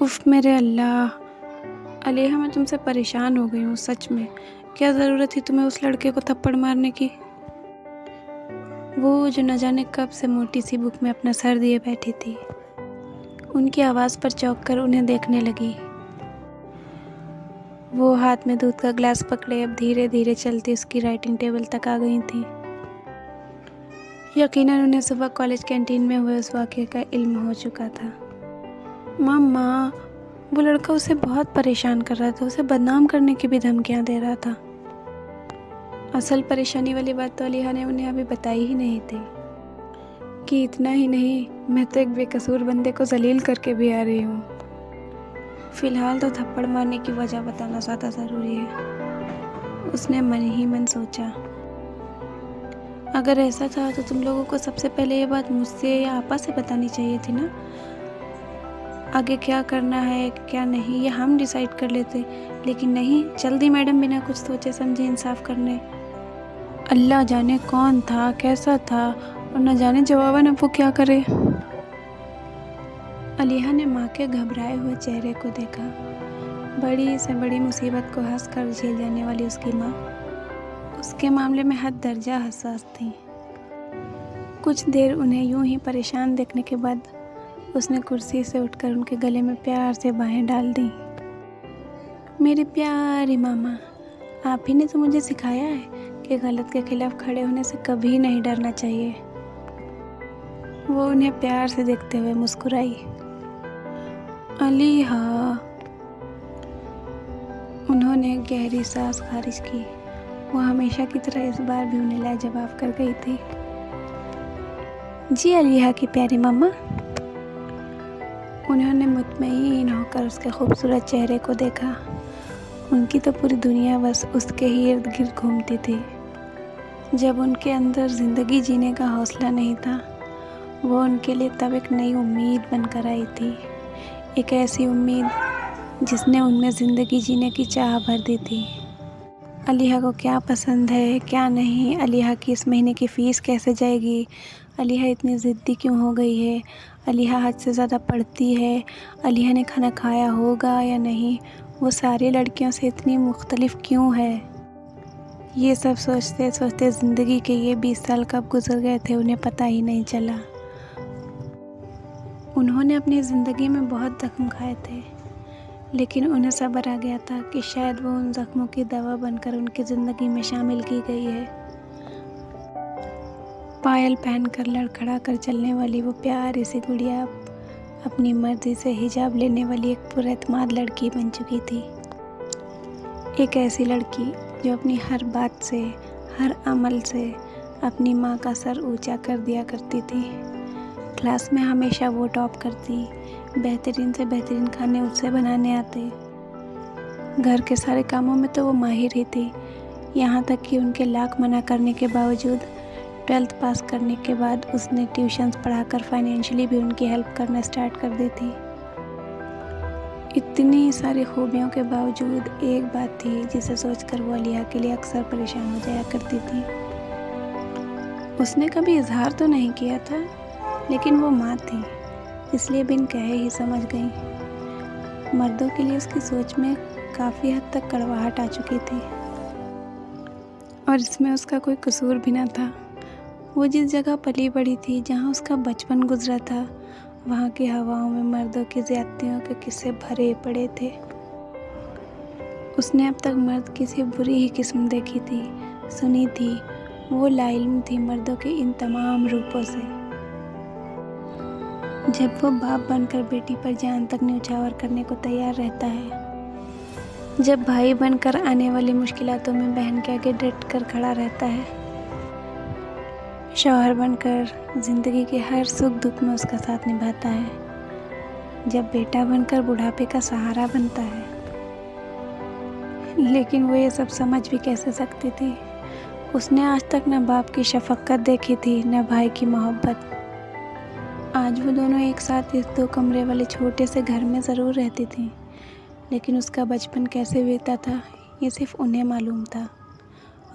उफ़ मेरे अल्लाह! अलीहा, मैं तुमसे परेशान हो गई हूँ सच में। क्या ज़रूरत थी तुम्हें उस लड़के को थप्पड़ मारने की? वो जो न जाने कब से मोटी सी बुक में अपना सर दिए बैठी थी। उनकी आवाज़ पर चौंक कर उन्हें देखने लगी। वो हाथ में दूध का ग्लास पकड़े अब धीरे धीरे चलती उसकी राइटिंग टेबल तक आ गई थी। यकीनन उन्हें सुबह कॉलेज कैंटीन में हुए उस वाक़ये का इल्म हो चुका था। मम्मा, वो लड़का उसे बहुत परेशान कर रहा था, उसे बदनाम करने की भी धमकियाँ दे रहा था। असल परेशानी वाली बात तो अलीहा ने उन्हें अभी बताई ही नहीं थी कि इतना ही नहीं, मैं तो एक बेकसूर बंदे को जलील करके भी आ रही हूँ। फ़िलहाल तो थप्पड़ मारने की वजह बताना ज़्यादा ज़रूरी है, उसने मन ही मन सोचा। अगर ऐसा था तो तुम लोगों को सबसे पहले ये बात मुझसे या आपा से बतानी चाहिए थी ना। आगे क्या करना है क्या नहीं ये हम डिसाइड कर लेते, लेकिन नहीं, जल्दी मैडम बिना कुछ सोचे समझे इंसाफ करने। अल्लाह जाने कौन था, कैसा था, और न जाने जवाबन अब वो क्या करे। अलीहा ने माँ के घबराए हुए चेहरे को देखा। बड़ी से बड़ी मुसीबत को हंस कर झेल जाने वाली उसकी माँ उसके मामले में हद दर्जा हसास थी। कुछ देर उन्हें यूं ही परेशान देखने के बाद उसने कुर्सी से उठकर उनके गले में प्यार से बाहें डाल दी। मेरी प्यारी मामा, आप ही ने तो मुझे सिखाया है कि गलत के खिलाफ खड़े होने से कभी नहीं डरना चाहिए। वो उन्हें प्यार से देखते हुए मुस्कुराई। अलीहा, उन्होंने गहरी सांस खारिज की। वो हमेशा की तरह इस बार भी उन्हें लाजवाब कर गई थी। जी अलीहा की प्यारी मम्मा। उन्होंने मुतमईन होकर उसके खूबसूरत चेहरे को देखा। उनकी तो पूरी दुनिया बस उसके ही इर्द गिर्द घूमती थी। जब उनके अंदर ज़िंदगी जीने का हौसला नहीं था, वो उनके लिए तब एक नई उम्मीद बनकर आई थी। एक ऐसी उम्मीद जिसने उनमें ज़िंदगी जीने की चाह भर दी थी। अलीहा को क्या पसंद है क्या नहीं, अलीहा की इस महीने की फ़ीस कैसे जाएगी, अलीहा इतनी ज़िद्दी क्यों हो गई है, अलीहा हद से ज़्यादा पढ़ती है, अलीहा ने खाना खाया होगा या नहीं, वो सारी लड़कियों से इतनी मुख्तलिफ क्यों है। ये सब सोचते सोचते ज़िंदगी के ये 20 साल कब गुजर गए थे उन्हें पता ही नहीं चला। उन्होंने अपनी ज़िंदगी में बहुत ज़ख्म खाए थे, लेकिन उन्हें सब्र आ गया था कि शायद वो उन ज़ख्मों की दवा बनकर उनकी ज़िंदगी में शामिल की गई है। पायल पहनकर लड़खड़ा कर चलने वाली वो प्यारी सी गुड़िया अपनी मर्जी से हिजाब लेने वाली एक पुरएतमाद लड़की बन चुकी थी। एक ऐसी लड़की जो अपनी हर बात से, हर अमल से अपनी माँ का सर ऊंचा कर दिया करती थी। क्लास में हमेशा वो टॉप करती, बेहतरीन से बेहतरीन खाने उससे बनाने आते। घर के सारे कामों में तो वो माहिर ही थी, यहाँ तक कि उनके लाख मना करने के बावजूद 12th पास करने के बाद उसने ट्यूशन्स पढ़ाकर फाइनेंशियली भी उनकी हेल्प करना स्टार्ट कर दी थी। इतनी सारी खूबियों के बावजूद एक बात थी जिसे सोचकर वो अलीहा के लिए अक्सर परेशान हो जाया करती थी। उसने कभी इजहार तो नहीं किया था, लेकिन वो माँ थी, इसलिए बिन कहे ही समझ गई। मर्दों के लिए उसकी सोच में काफ़ी हद तक कड़वाहट आ चुकी थी, और इसमें उसका कोई कसूर भी न था। वो जिस जगह पली बड़ी थी, जहाँ उसका बचपन गुजरा था, वहाँ की हवाओं में मर्दों की ज़्यादतियों के किस्से भरे पड़े थे। उसने अब तक मर्द की सिर्फ बुरी ही किस्म देखी थी, सुनी थी। वो लाइल्म थी मर्दों के इन तमाम रूपों से। जब वो बाप बनकर बेटी पर जान तक न्यौछावर करने को तैयार रहता है, जब भाई बनकर आने वाली मुश्किलातों में बहन के आगे डट कर खड़ा रहता है, शौहर बनकर ज़िंदगी के हर सुख दुख में उसका साथ निभाता है, जब बेटा बनकर बुढ़ापे का सहारा बनता है। लेकिन वो ये सब समझ भी कैसे सकती थी। उसने आज तक न बाप की शफक़त देखी थी, न भाई की मोहब्बत। आज वो दोनों एक साथ इस 2 कमरे वाले छोटे से घर में ज़रूर रहती थी, लेकिन उसका बचपन कैसे बीता था ये सिर्फ उन्हें मालूम था,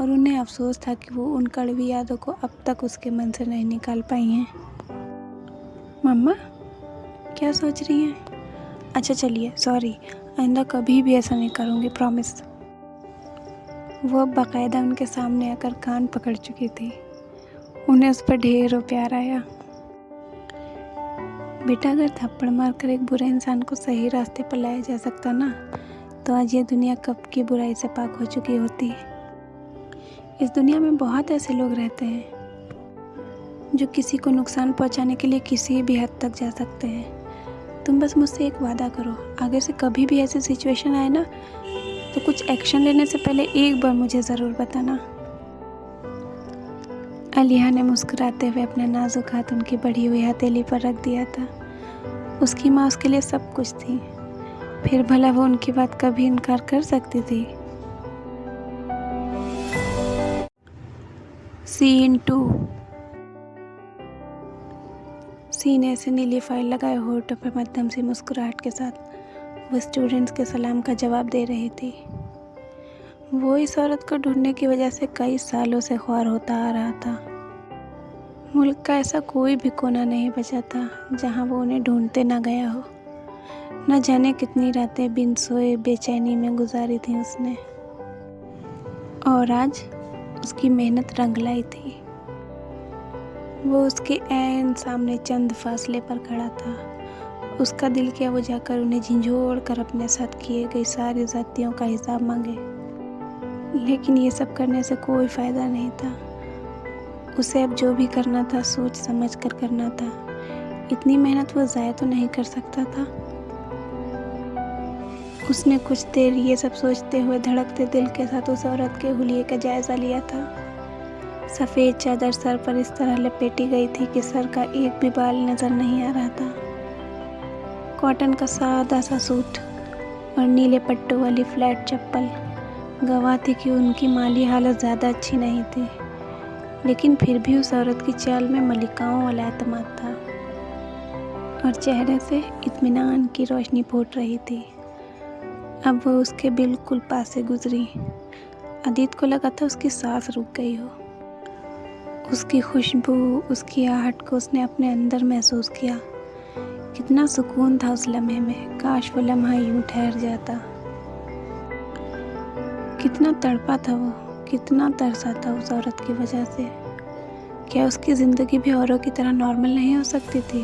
और उन्हें अफसोस था कि वो उन कड़वी यादों को अब तक उसके मन से नहीं निकाल पाई हैं। मम्मा, क्या सोच रही हैं? अच्छा चलिए, सॉरी, आइंदा कभी भी ऐसा नहीं करूँगी, प्रॉमिस। वो बाकायदा उनके सामने आकर कान पकड़ चुकी थी। उन्हें उस पर ढेरों प्यार आया। बेटा, अगर थप्पड़ मारकर एक बुरे इंसान को सही रास्ते पर लाया जा सकता ना, तो आज ये दुनिया कब की बुराई से पाक हो चुकी होती। इस दुनिया में बहुत ऐसे लोग रहते हैं जो किसी को नुकसान पहुंचाने के लिए किसी भी हद तक जा सकते हैं। तुम बस मुझसे एक वादा करो, आगे से कभी भी ऐसी सिचुएशन आए ना, तो कुछ एक्शन लेने से पहले एक बार मुझे ज़रूर बताना। आलिया ने मुस्कुराते हुए अपना नाजुक हाथ उनकी बढ़ी हुई हथेली पर रख दिया था। उसकी माँ उसके लिए सब कुछ थी, फिर भला वो उनकी बात कभी इनकार कर सकती थी। सीन 2। सीने से नीली फाइल लगाए होठों पर मध्यम सी मुस्कुराहट के साथ वो स्टूडेंट्स के सलाम का जवाब दे रही थी। वो इस औरत को ढूंढने की वजह से कई सालों से ख्वार होता आ रहा था। मुल्क का ऐसा कोई भी कोना नहीं बचा था जहां वो उन्हें ढूंढते ना गया हो। न जाने कितनी रातें बिन सोए बेचैनी में गुजारी थी उसने, और आज उसकी मेहनत रंग लाई थी। वो उसके ऐन सामने चंद फासले पर खड़ा था। उसका दिल किया वो जाकर उन्हें झिंझोड़ कर अपने साथ किए गई सारी ज़्यादतियों का हिसाब मांगे, लेकिन ये सब करने से कोई फ़ायदा नहीं था। उसे अब जो भी करना था सोच समझ कर करना था। इतनी मेहनत वो ज़ाया तो नहीं कर सकता था। उसने कुछ देर ये सब सोचते हुए धड़कते दिल के साथ उस औरत के हुलिये का जायज़ा लिया था। सफ़ेद चादर सर पर इस तरह लपेटी गई थी कि सर का एक भी बाल नज़र नहीं आ रहा था। कॉटन का सादा सा सूट और नीले पट्टों वाली फ्लैट चप्पल गवाह थी कि उनकी माली हालत ज़्यादा अच्छी नहीं थी, लेकिन फिर भी उस औरत की चाल में मलिकाओं वाला एतमाद था और चेहरे से इत्मीनान की रोशनी फूट रही थी। अब वो उसके बिल्कुल पास से गुजरी। अदीत को लगा था उसकी सांस रुक गई हो। उसकी खुशबू, उसकी आहट को उसने अपने अंदर महसूस किया। कितना सुकून था उस लम्हे में, काश वो लम्हा यूं ठहर जाता। कितना तड़पा था वो, कितना तरसा था उस औरत की वजह से। क्या उसकी ज़िंदगी भी औरों की तरह नॉर्मल नहीं हो सकती थी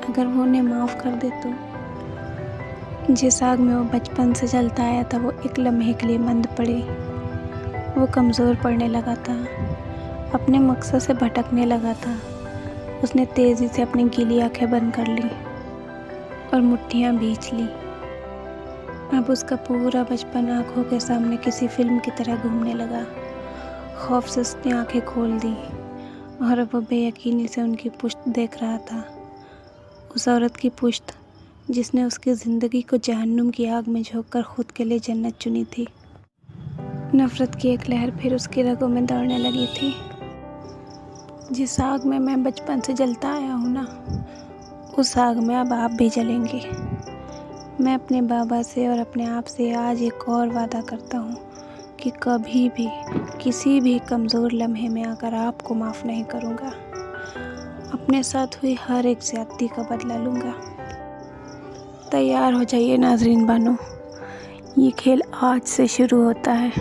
अगर वो उन्हें माफ़ कर दे तो? जिस आग में वो बचपन से जलता आया था वो एक लम्हे के लिए मंद पड़ी। वो कमज़ोर पड़ने लगा था, अपने मकसद से भटकने लगा था। उसने तेज़ी से अपनी गीली आंखें बंद कर लीं और मुट्ठियाँ भींच लीं। अब उसका पूरा बचपन आँखों के सामने किसी फिल्म की तरह घूमने लगा। खौफ से उसने आंखें खोल दी और अब वो बेयकीनी से उनकी पुश्त देख रहा था। उस औरत की पुश्त जिसने उसकी ज़िंदगी को जहन्नुम की आग में झोंककर खुद के लिए जन्नत चुनी थी। नफ़रत की एक लहर फिर उसकी रगों में दौड़ने लगी थी। जिस आग में मैं बचपन से जलता आया हूँ ना, उस आग में अब आप भी जलेंगे। मैं अपने बाबा से और अपने आप से आज एक और वादा करता हूँ कि कभी भी किसी भी कमज़ोर लम्हे में आकर आपको माफ़ नहीं करूँगा। अपने साथ हुई हर एक ज़्यादती का बदला लूँगा। तैयार हो जाइए नाज़रीन बानो, ये खेल आज से शुरू होता है।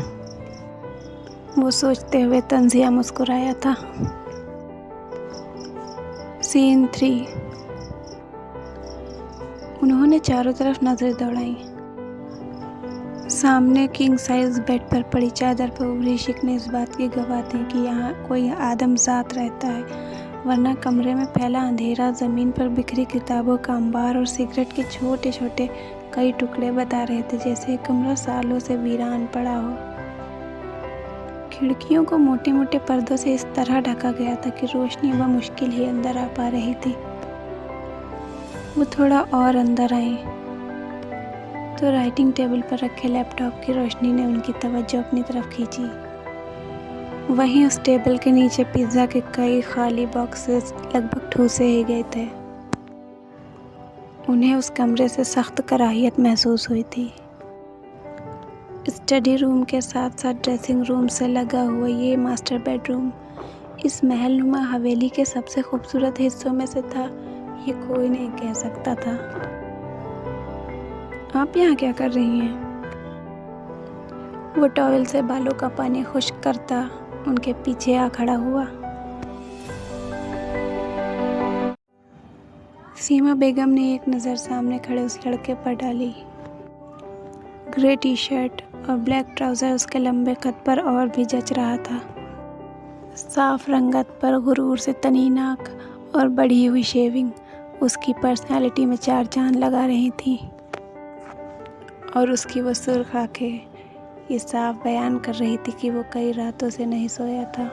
वो सोचते हुए तंज़िया मुस्कुराया था। सीन 3। उन्होंने चारों तरफ नज़र दौड़ाई। सामने किंग साइज बेड पर पड़ी चादर पर उभरी शिकने इस बात की गवाह थी कि यहाँ कोई आदमजात रहता है, वरना कमरे में फैला अंधेरा, ज़मीन पर बिखरी किताबों का अंबार और सिगरेट के छोटे छोटे कई टुकड़े बता रहे थे जैसे कमरा सालों से वीरान पड़ा हो। खिड़कियों को मोटे मोटे पर्दों से इस तरह ढका गया था कि रोशनी मुश्किल ही अंदर आ पा रही थी। वो थोड़ा और अंदर आई तो राइटिंग टेबल पर रखे लैपटॉप की रोशनी ने उनकी तवज्जो अपनी तरफ खींची। वहीं उस टेबल के नीचे पिज़्ज़ा के कई खाली बॉक्सेस लगभग ठूसे ही गए थे। उन्हें उस कमरे से सख्त कराहियत महसूस हुई थी। स्टडी रूम के साथ साथ ड्रेसिंग रूम से लगा हुआ ये मास्टर बेडरूम इस महलनुमा हवेली के सबसे खूबसूरत हिस्सों में से था, ये कोई नहीं कह सकता था। आप यहाँ क्या कर रही हैं? वो टॉवेल से बालों का पानी खुश्क करता उनके पीछे आ खड़ा हुआ। सीमा बेगम ने एक नज़र सामने खड़े उस लड़के पर डाली। ग्रे टी शर्ट और ब्लैक ट्राउज़र उसके लंबे कद पर और भी जच रहा था। साफ रंगत पर गुरूर से तनी नाक और बढ़ी हुई शेविंग उसकी पर्सनालिटी में चार चांद लगा रही थी। और उसकी वो सुर्ख आंखें ये साफ बयान कर रही थी कि वो कई रातों से नहीं सोया था।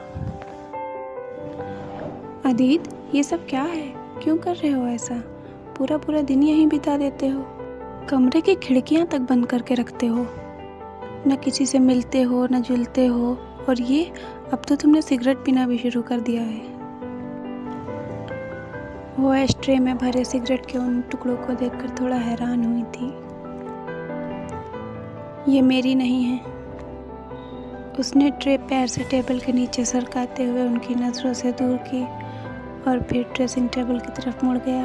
अदीत, ये सब क्या है? क्यों कर रहे हो ऐसा? पूरा पूरा दिन यहीं बिता देते हो। कमरे की खिड़कियां तक बंद करके रखते हो। न किसी से मिलते हो न जुलते हो, और ये अब तो तुमने सिगरेट पीना भी शुरू कर दिया है। वो एस्ट्रे में भरे सिगरेट के उन टुकड़ों को देखकर थोड़ा हैरान हुई थी। ये मेरी नहीं है। उसने ट्रे पैर से टेबल के नीचे सरकाते हुए उनकी नज़रों से दूर की और फिर ड्रेसिंग टेबल की तरफ मुड़ गया।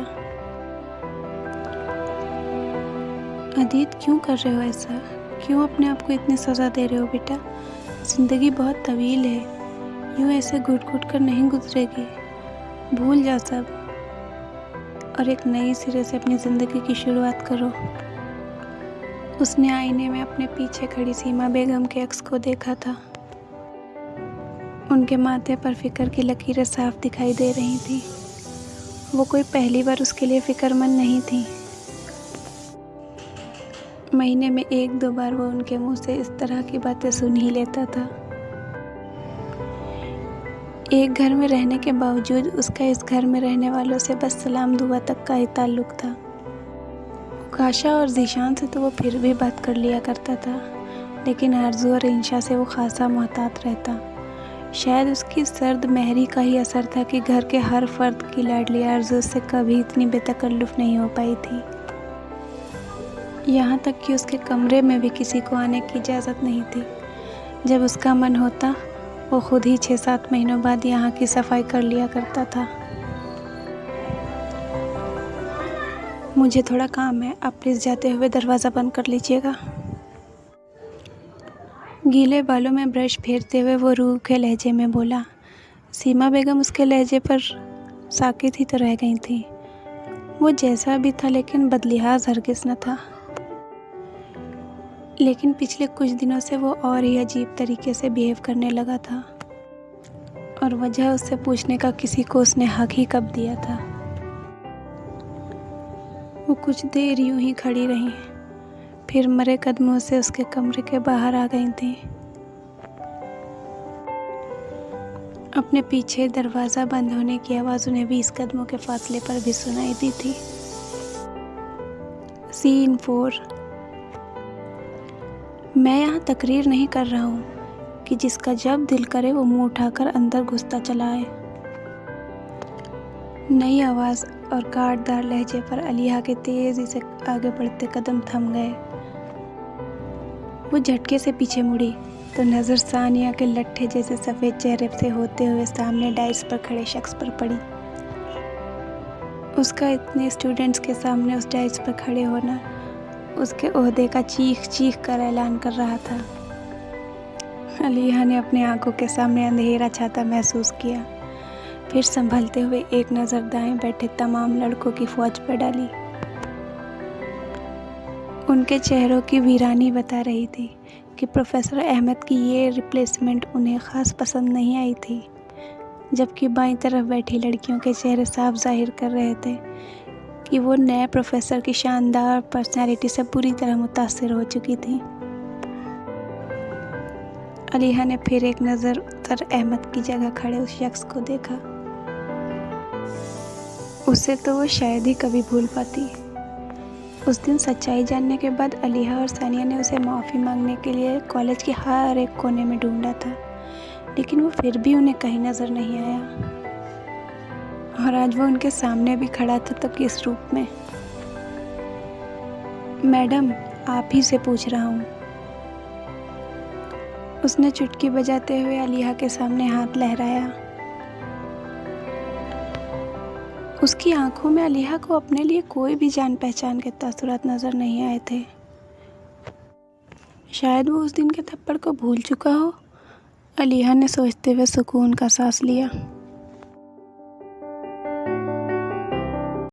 अदीत, क्यों कर रहे हो ऐसा? क्यों अपने आप को इतनी सज़ा दे रहे हो बेटा? ज़िंदगी बहुत तवील है, यूँ ऐसे घुट घुट कर नहीं गुजरेगी। भूल जाओ सब और एक नई सिरे से अपनी ज़िंदगी की शुरुआत करो। उसने आईने में अपने पीछे खड़ी सीमा बेगम के अक्स को देखा था। उनके माथे पर फिक्र की लकीरें साफ दिखाई दे रही थी। वो कोई पहली बार उसके लिए फिक्रमंद नहीं थी। महीने में एक दो बार वो उनके मुंह से इस तरह की बातें सुन ही लेता था। एक घर में रहने के बावजूद उसका इस घर में रहने वालों से बस सलाम दुआ तक का ही ताल्लुक था। उकाशा और ज़ीशान से तो वो फिर भी बात कर लिया करता था, लेकिन आरज़ू और इंशा से वो खासा मोहतात रहता। शायद उसकी सर्द महरी का ही असर था कि घर के हर फर्द की लाडली आरज़ू से कभी इतनी बेतकल्लुफ़ नहीं हो पाई थी। यहाँ तक कि उसके कमरे में भी किसी को आने की इजाज़त नहीं थी। जब उसका मन होता वो खुद ही 6-7 महीनों बाद यहाँ की सफाई कर लिया करता था। मुझे थोड़ा काम है, आप प्लीज़ जाते हुए दरवाज़ा बंद कर लीजिएगा। गीले बालों में ब्रश फेरते हुए वो रूखे लहजे में बोला। सीमा बेगम उसके लहजे पर साकित ही तो रह गई थी। वो जैसा भी था लेकिन बदलिहाज हरगिज़ न था। लेकिन पिछले कुछ दिनों से वो और ही अजीब तरीके से बिहेव करने लगा था, और वजह उससे पूछने का किसी को उसने हक ही कब दिया था। वो कुछ देर यूं ही खड़ी रही, फिर मरे कदमों से उसके कमरे के बाहर आ गई थी। अपने पीछे दरवाज़ा बंद होने की आवाज़ उन्हें 20 कदमों के फासले पर भी सुनाई दी थी। सीन 4। मैं यहाँ तकरीर नहीं कर रहा हूँ कि जिसका जब दिल करे वो मुंह उठाकर अंदर घुसता चला आए। नई आवाज़ और काटदार लहजे पर अलिया के तेज़ी से आगे बढ़ते कदम थम गए। वो झटके से पीछे मुड़ी तो नज़र सानिया के लट्ठे जैसे सफ़ेद चेहरे से होते हुए सामने डाइस पर खड़े शख्स पर पड़ी। उसका इतने स्टूडेंट्स के सामने उस डाइस पर खड़े होना उसके ओहदे का चीख चीख कर ऐलान कर रहा था। अलिया ने अपने आंखों के सामने अंधेरा छाता महसूस किया, फिर संभलते हुए एक नज़र दाएं बैठे तमाम लड़कों की फौज पर डाली। उनके चेहरों की वीरानी बता रही थी कि प्रोफेसर अहमद की ये रिप्लेसमेंट उन्हें ख़ास पसंद नहीं आई थी, जबकि बाईं तरफ बैठी लड़कियों के चेहरे साफ जाहिर कर रहे थे कि वो नए प्रोफेसर की शानदार पर्सनैलिटी से पूरी तरह मुतासिर हो चुकी थी। अलिया ने फिर एक नज़र उत्तर अहमद की जगह खड़े उस शख्स को देखा। उसे तो वो शायद ही कभी भूल पाती। उस दिन सच्चाई जानने के बाद अलिया और सानिया ने उसे माफ़ी मांगने के लिए कॉलेज के हर एक कोने में ढूंढा था, लेकिन वो फिर भी उन्हें कहीं नज़र नहीं आया। और आज वो उनके सामने भी खड़ा था, तो किस रूप में? मैडम, आप ही से पूछ रहा हूँ। उसने चुटकी बजाते हुए अलिया के सामने हाथ लहराया। उसकी आंखों में अलिया को अपने लिए कोई भी जान पहचान के तासुरात नज़र नहीं आए थे। शायद वो उस दिन के थप्पड़ को भूल चुका हो। अलीहा ने सोचते हुए सुकून का सांस लिया।